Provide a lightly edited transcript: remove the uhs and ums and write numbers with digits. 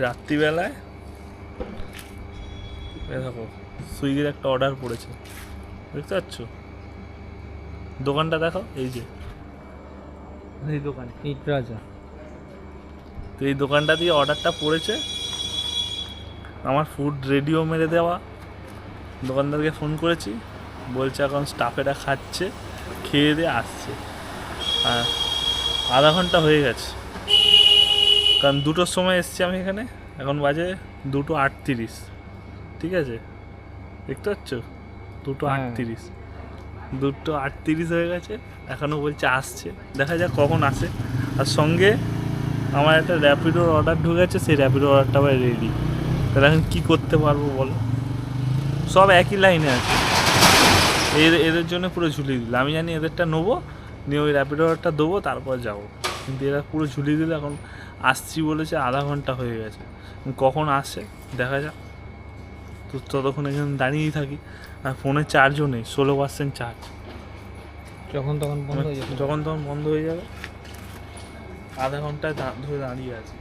রাত্রিবেলায় দেখো সুইগির একটা অর্ডার পড়েছে, দেখতে পাচ্ছ? দোকানটা দেখো, এই যে এই দোকান ইট রাজা। তো এই দোকানটা দিয়ে অর্ডারটা পড়েছে, আমার ফুড রেডিও মেরে দেওয়া। দোকানদারকে ফোন করেছি, বলছে এখন স্টাফেরা খাচ্ছে, খেয়ে দিয়ে আসছে। আর আধা ঘন্টা হয়ে গেছে, কারণ 2টোর সময় এসছি আমি এখানে, এখন বাজে 2:38। ঠিক আছে, দেখতে পাচ্ছ? 2:38, 2:38 হয়ে গেছে, এখনও বলছে আসছে। দেখা যাক কখন আসে। আর সঙ্গে আমার একটা র্যাপিডোর অর্ডার ঢুকেছে, সেই র্যাপিডোর অর্ডারটা আবার রেডি। তাহলে এখন কী করতে পারবো বলো? সব একই লাইনে আছে, এদের জন্য পুরো ঝুলিয়ে দিল। আমি জানি এদেরটা নেবো, নিয়ে ওই র্যাপিডো অর্ডারটা দেবো, তারপর যাবো। কিন্তু এরা পুরো ঝুলিয়ে দিল। এখন আসছি বলেছে, আধা ঘন্টা হয়ে গেছে, কখন আসে দেখা যাক। তো ততক্ষণ এখানে দাঁড়িয়েই থাকি। আর ফোনে চার্জও নেই, 16% চার্জ। যখন তখন বন্ধ হয়ে যাবে। যখন তখন বন্ধ হয়ে যাবে। আধা ঘন্টায় ধরে দাঁড়িয়ে আছে।